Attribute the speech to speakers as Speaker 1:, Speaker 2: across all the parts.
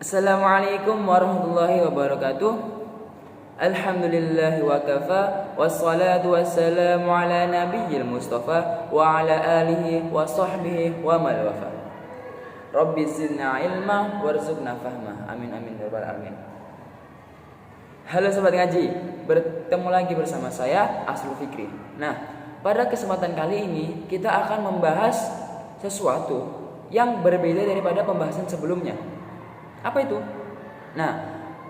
Speaker 1: Assalamualaikum warahmatullahi wabarakatuh. Alhamdulillah wa kafa, wassalatu wassalamu ala nabiyyil mustafa wa ala alihi wa sahbihi wa man wafa. Rabbi zidna ilma warzuqna fahma. Amin amin ya rabbal alamin. Halo sobat ngaji, bertemu lagi bersama saya Aslul Fikri. Nah, pada kesempatan kali ini kita akan membahas sesuatu yang berbeda daripada pembahasan sebelumnya. Apa itu? Nah,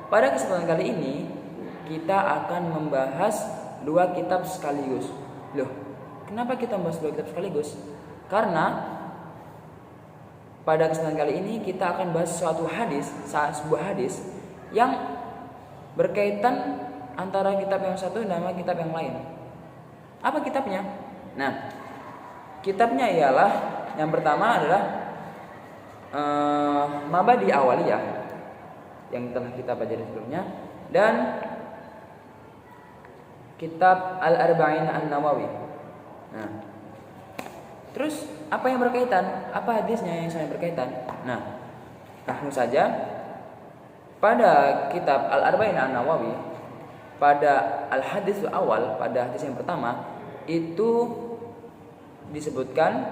Speaker 1: pada kesempatan kali ini kita akan membahas dua kitab sekaligus. Loh, kenapa kita membahas dua kitab sekaligus? Karena pada kesempatan kali ini kita akan bahas sebuah hadis yang berkaitan antara kitab yang satu dengan kitab yang lain. Apa kitabnya? Nah, kitabnya ialah yang pertama adalah Mabadi Awaliyah yang telah kita pelajari sebelumnya, dan kitab Al-Arba'in An-Nawawi. Nah, terus apa yang berkaitan? Apa hadisnya yang sangat berkaitan? Nah, langsung saja pada kitab Al-Arba'in An-Nawawi, pada al-hadis awal, pada hadis yang pertama itu disebutkan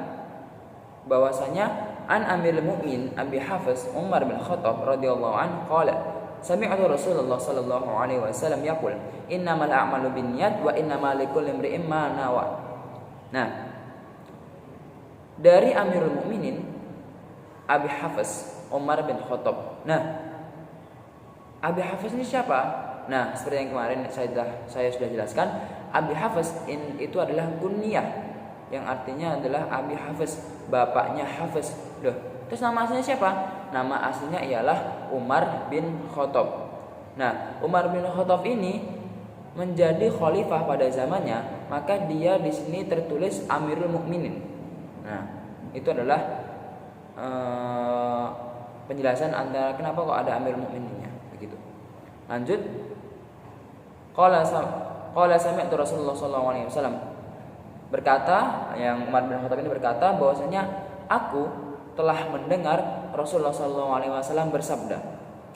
Speaker 1: bahwasanya an Amirul Mukminin Abi Hafiz Umar bin Khattab radhiyallahu anhu qala sami'tu Rasulullah sallallahu alaihi wasallam yaqul innamal a'malu binniyat wa innamal likulli imri'in ma nawa. Nah, dari Amirul Mukminin Abi Hafiz Umar bin Khattab. Nah, Abi Hafiz ini siapa? Nah, seperti yang kemarin saya sudah jelaskan, Abi Hafiz itu adalah kunyah yang artinya adalah Abi Hafiz, bapaknya Hafiz. Loh, terus nama aslinya siapa? Nama aslinya ialah Umar bin Khattab. Nah, Umar bin Khattab ini menjadi khalifah pada zamannya, maka dia di sini tertulis Amirul Mukminin. Nah, itu adalah penjelasan antara kenapa kok ada Amirul Mukmininnya, begitu. Lanjut. Qala sami'tu Rasulullah sallallahu alaihi wasallam berkata, yang Umar bin Khattab ini berkata bahwasanya aku telah mendengar Rasulullah SAW bersabda.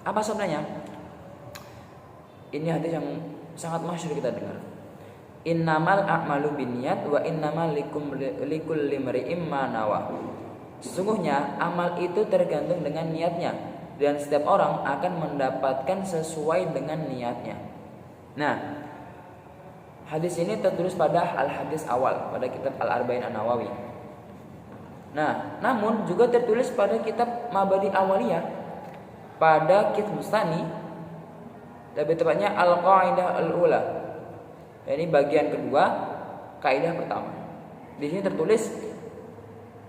Speaker 1: Apa sabdanya? Ini hadis yang sangat masyhur kita dengar. Innamal a'malu binniyat wa innamal likulli imri'in ma nawa. Sesungguhnya amal itu tergantung dengan niatnya, dan setiap orang akan mendapatkan sesuai dengan niatnya. Nah, hadis ini tertulis pada al-hadis awal, pada kitab Al-Arba'in An-Nawawi. Nah, namun juga tertulis pada kitab Mabadi Awaliyah, pada kitab Mustani, lebih tepatnya Al-Qaidah Al-Ula. Ini bagian kedua, kaidah pertama. Di sini tertulis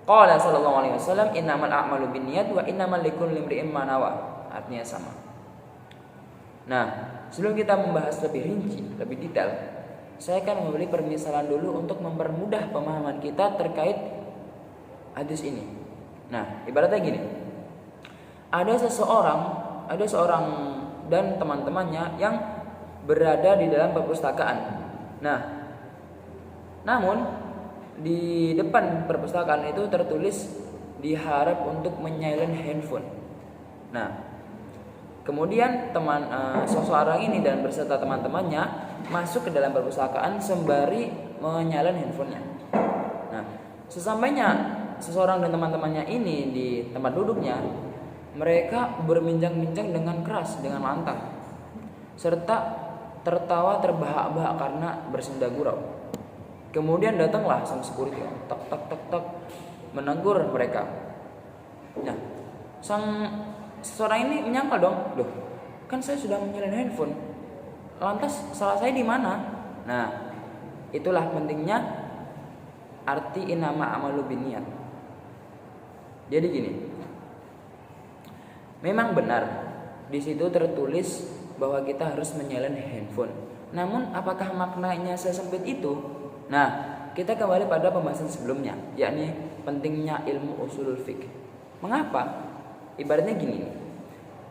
Speaker 1: qala sallallahu alaihi wasallam innamal a'malu binniyat wa innamal likulli imri'in ma nawa. Artinya sama. Nah, sebelum kita membahas lebih rinci, lebih detail, saya akan memberi permisalan dulu untuk mempermudah pemahaman kita terkait hadis ini. Nah, ibaratnya gini. Ada seorang dan teman-temannya yang berada di dalam perpustakaan. Nah, namun di depan perpustakaan itu tertulis diharap untuk menyalakan handphone. Nah, kemudian seseorang ini dan beserta teman-temannya masuk ke dalam perpustakaan sembari menyalakan handphonenya. Nah, sesampainya seseorang dan teman-temannya ini di tempat duduknya, mereka berbincang-bincang dengan keras, dengan lantang, serta tertawa terbahak-bahak karena bersenda gurau. Kemudian datanglah sang security, tak tak tak tak, menegur mereka. Nah, seseorang ini menyangkal dong, loh, kan saya sudah menyalakan handphone, lantas salah saya di mana? Nah, itulah pentingnya arti innama amalu binniyat. Jadi gini, memang benar di situ tertulis bahwa kita harus menyalakan handphone. Namun apakah maknanya sesempit itu? Nah, kita kembali pada pembahasan sebelumnya, yakni pentingnya ilmu usulul fiqh. Mengapa? Ibaratnya gini,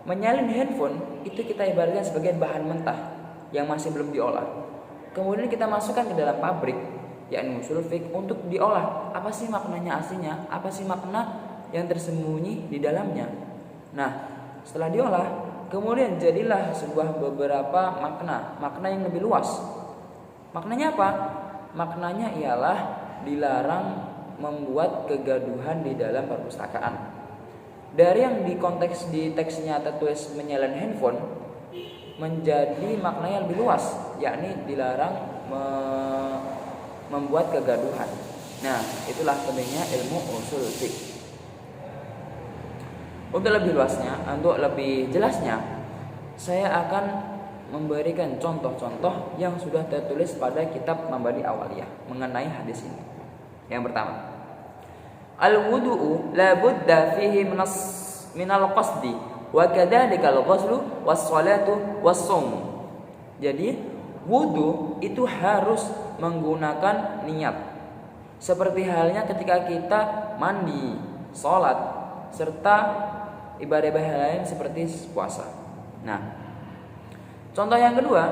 Speaker 1: menyalakan handphone itu kita ibaratkan sebagai bahan mentah yang masih belum diolah. Kemudian kita masukkan ke dalam pabrik, yakni usulul fiqh, untuk diolah. Apa sih maknanya aslinya? Apa sih makna yang tersembunyi di dalamnya? Nah, Setelah diolah, kemudian jadilah sebuah beberapa makna yang lebih luas. Maknanya apa? Maknanya ialah dilarang membuat kegaduhan di dalam perpustakaan. Dari yang di teksnya tertulis menyalakan handphone menjadi maknanya lebih luas, yakni dilarang membuat kegaduhan. Nah, itulah pentingnya ilmu usul fiqh. Untuk lebih luasnya, untuk lebih jelasnya, saya akan memberikan contoh-contoh yang sudah tertulis pada kitab Mabadi Awaliyah mengenai hadis ini. Yang pertama, al-wudu'u la budda fihi minal qasdi wa kadzalika al-ghuslu was-salatu was-shaum. Jadi, wudu itu harus menggunakan niat. Seperti halnya ketika kita mandi, sholat, serta ibadah-ibadah lain seperti puasa. Nah, contoh yang kedua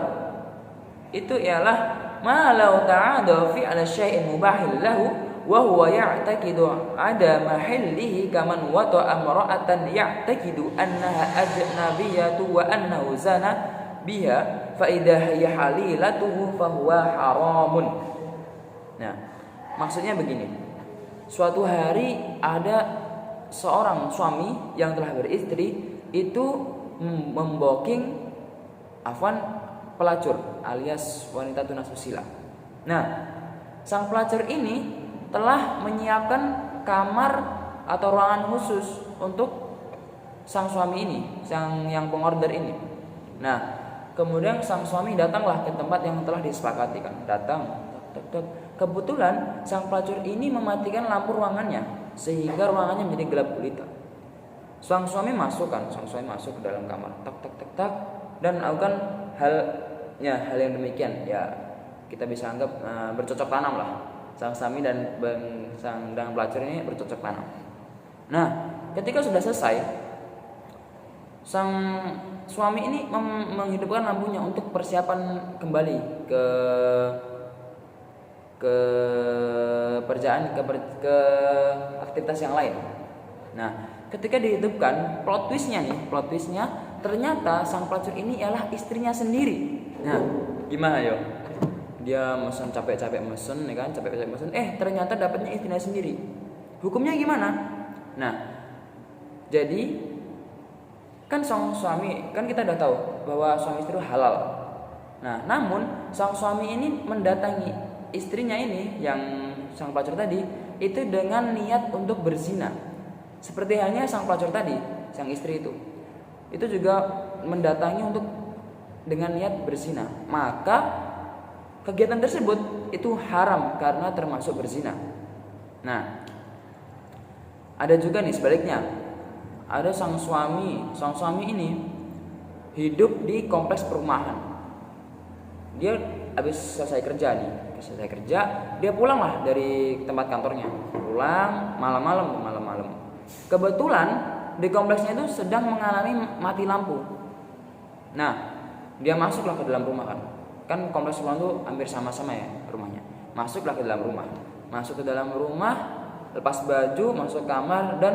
Speaker 1: itu ialah ma law ta'ada fi 'ala syai'in mubahin lahu wa huwa ya'taqidu 'ada mahallihi kaman wata'a imra'atan ya'taqidu annaha ajnabiyatu wa annahu zana biha fa idza hiya halilatuhu fa huwa haramun. Nah, maksudnya begini. Suatu hari ada seorang suami yang telah beristri itu memboking pelacur alias wanita tunasusila. Nah, sang pelacur ini telah menyiapkan kamar atau ruangan khusus untuk sang suami ini, sang yang pengorder ini. Nah, kemudian sang suami datanglah ke tempat yang telah disepakati kan. Kebetulan sang pelacur ini mematikan lampu ruangannya sehingga ruangannya menjadi gelap gulita. Sang suami masuk ke dalam kamar, tak dan melakukan hal yang demikian. Ya, kita bisa anggap bercocok tanam lah. Sang suami dan pelacur ini bercocok tanam. Nah, ketika sudah selesai, sang suami ini menghidupkan lampunya untuk persiapan kembali ke aktivitas yang lain. Nah, ketika dihidupkan, plot twistnya ternyata sang pelacur ini ialah istrinya sendiri. Nah, gimana yo? Dia mesen capek-capek mesen, ya kan? Ternyata dapatnya istrinya sendiri. Hukumnya gimana? Nah, jadi kan sang suami, kan kita udah tahu bahwa suami istri itu halal. Nah, namun sang suami ini mendatangi istrinya ini yang sang pelacur tadi itu dengan niat untuk berzina. Seperti halnya sang pelacur tadi, sang istri itu juga mendatangi untuk dengan niat berzina. Maka kegiatan tersebut itu haram karena termasuk berzina. Nah, ada juga nih sebaliknya. Ada sang suami ini hidup di kompleks perumahan. Dia habis selesai kerja, dia pulanglah dari tempat kantornya. Pulang malam-malam. Kebetulan di kompleksnya itu sedang mengalami mati lampu. Nah, dia masuklah ke dalam rumah kan kompleks rumah itu hampir sama-sama ya rumahnya. Masuklah ke dalam rumah, lepas baju, masuk kamar dan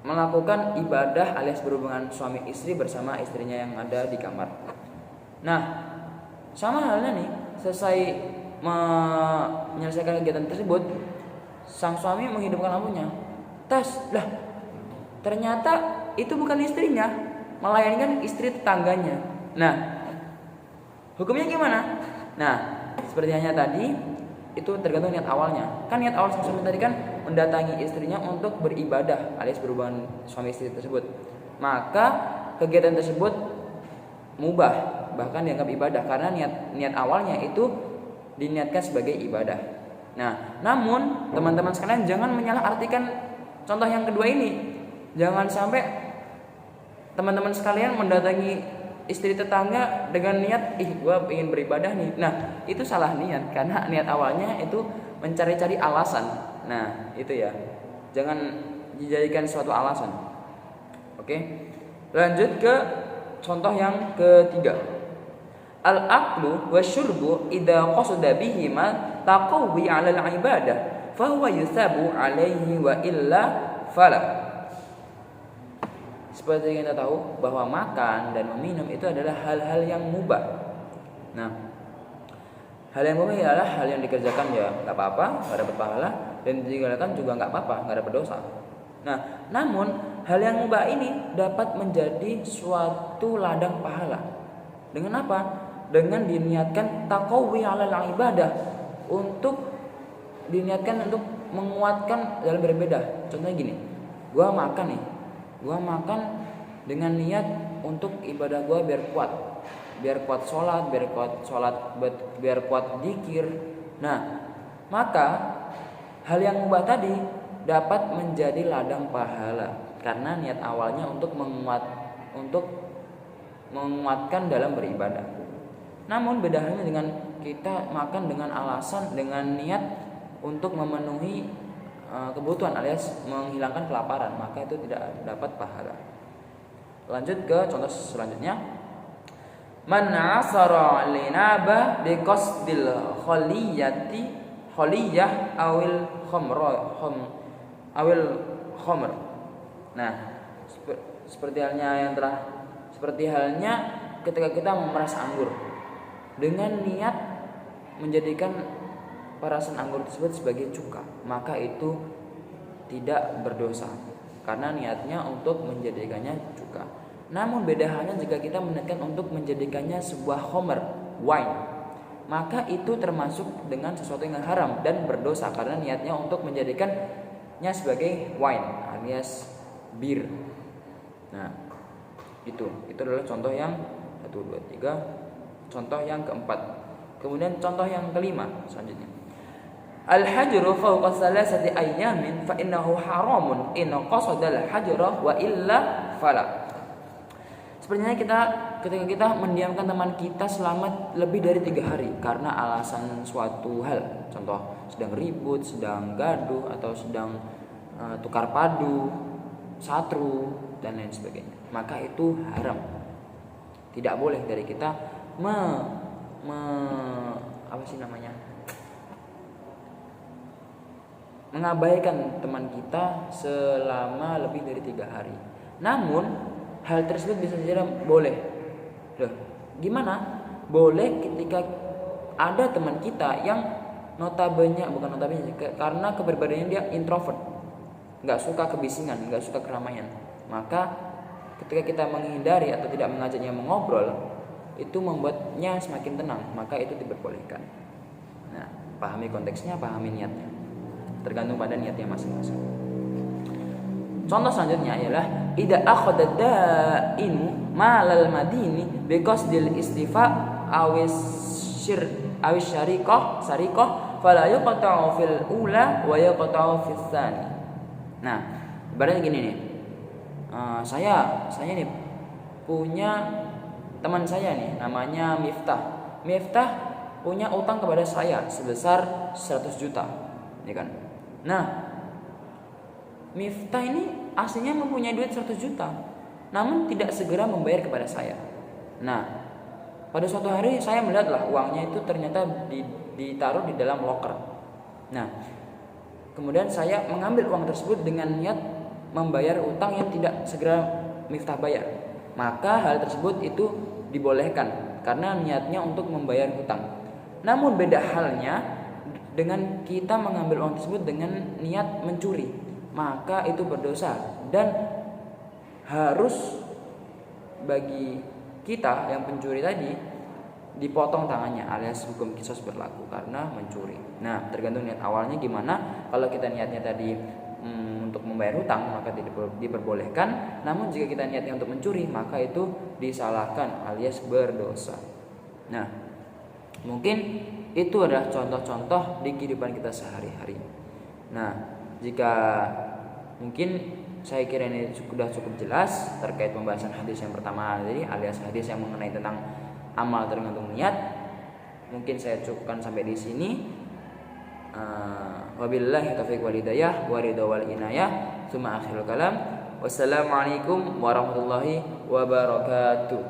Speaker 1: melakukan ibadah alias berhubungan suami istri bersama istrinya yang ada di kamar. Nah, sama halnya nih, selesai menyelesaikan kegiatan tersebut, sang suami menghidupkan lampunya. Ternyata itu bukan istrinya, melainkan istri tetangganya. Nah, hukumnya gimana? Nah, seperti hanya tadi, itu tergantung niat awalnya. Kan niat awal sang suami tadi kan mendatangi istrinya untuk beribadah alias berhubungan suami istri tersebut. Maka kegiatan tersebut mubah, bahkan dianggap ibadah karena niat awalnya itu diniatkan sebagai ibadah. Nah, namun teman-teman sekalian jangan menyalahartikan contoh yang kedua ini. Jangan sampai teman-teman sekalian mendatangi istri tetangga dengan niat gue ingin beribadah nih. Nah, itu salah niat karena niat awalnya itu mencari-cari alasan. Nah, itu ya. Jangan dijadikan suatu alasan. Oke. Lanjut ke contoh yang ketiga. Al-aqlu wasyurbu idza qasada bihima taqawi 'ala al-ibadah fa huwa yusabu 'alaihi wa illa fala. seperti yang kita tahu bahwa makan dan meminum itu adalah hal-hal yang mubah. Nah, hal yang mubah adalah hal yang dikerjakan ya nggak apa-apa, nggak dapat pahala, dan ditinggalkan juga nggak apa-apa, nggak dapat dosa. Nah, namun hal yang mubah ini dapat menjadi suatu ladang pahala. Dengan apa? Dengan diniatkan taqawwi 'alal ibadah, untuk diniatkan untuk menguatkan dalam beribadah. Contohnya gini, gua makan dengan niat untuk ibadah gua biar kuat sholat, biar kuat zikir. Nah, maka hal yang mubah tadi dapat menjadi ladang pahala karena niat awalnya untuk menguatkan dalam beribadah. Namun beda halnya dengan kita makan dengan alasan, dengan niat untuk memenuhi kebutuhan alias menghilangkan kelaparan, maka itu tidak dapat pahala. Lanjut ke contoh selanjutnya. Man 'asara linaba biqasdil khaliyah awil khamr. Nah, seperti halnya ketika kita memeras anggur dengan niat menjadikan perasan anggur tersebut sebagai cuka, maka itu tidak berdosa karena niatnya untuk menjadikannya cuka. Namun beda halnya jika kita meniatkan untuk menjadikannya sebuah khamr, wine, maka itu termasuk dengan sesuatu yang haram dan berdosa karena niatnya untuk menjadikannya sebagai wine alias bir. Nah, itu adalah contoh yang 1, 2, 3. Contoh yang keempat. Kemudian contoh yang kelima selanjutnya. Al-hajru fawqa salasati ayyamin fa innahu haramun in qasada al-hajra wa illa fala. Sebenarnya ketika kita mendiamkan teman kita selama lebih dari 3 hari karena alasan suatu hal, contoh sedang ribut, sedang gaduh, atau sedang tukar padu, satru dan lain sebagainya, maka itu haram. Tidak boleh dari kita mengabaikan teman kita selama lebih dari 3 hari. Namun hal tersebut bisa saja boleh. Loh, gimana? Boleh ketika ada teman kita yang karena kepribadiannya dia introvert, nggak suka kebisingan, nggak suka keramaian. Maka ketika kita menghindari atau tidak mengajaknya mengobrol, itu membuatnya semakin tenang, maka itu diperbolehkan. Nah, pahami konteksnya, pahami niatnya, tergantung pada niatnya masing-masing. Contoh selanjutnya ialah idza akhadha da'inu malal madini biqasdil istifa awis syariqah fala yuqta'u fil ula wa yuqta'u fis tsani. Nah, ibaratnya gini nih. Saya nih punya teman saya nih namanya Miftah. Miftah punya utang kepada saya sebesar 100 juta, ya kan? Nah, Miftah ini aslinya mempunyai duit 100 juta, namun tidak segera membayar kepada saya. Nah, pada suatu hari saya melihatlah uangnya itu ternyata ditaruh di dalam loker. Nah, kemudian saya mengambil uang tersebut dengan niat membayar utang yang tidak segera Miftah bayar. Maka hal tersebut itu dibolehkan karena niatnya untuk membayar hutang. Namun beda halnya dengan kita mengambil uang tersebut dengan niat mencuri, maka itu berdosa dan harus bagi kita yang pencuri tadi dipotong tangannya alias hukum qisas berlaku karena mencuri. Nah, tergantung niat awalnya gimana. Kalau kita niatnya tadi untuk membayar hutang, maka diperbolehkan. Namun jika kita niatnya untuk mencuri, maka itu disalahkan alias berdosa. Nah, mungkin itu adalah contoh-contoh di kehidupan kita sehari-hari. Nah, jika mungkin saya kira ini sudah cukup jelas terkait pembahasan hadis yang pertama tadi alias hadis yang mengenai tentang amal tergantung niat. Mungkin saya cukupkan sampai di sini. Wabillahi taufiq wal hidayah wa ridha wal inayah. Tsumma akhirul kalam. Wassalamualaikum warahmatullahi wabarakatuh.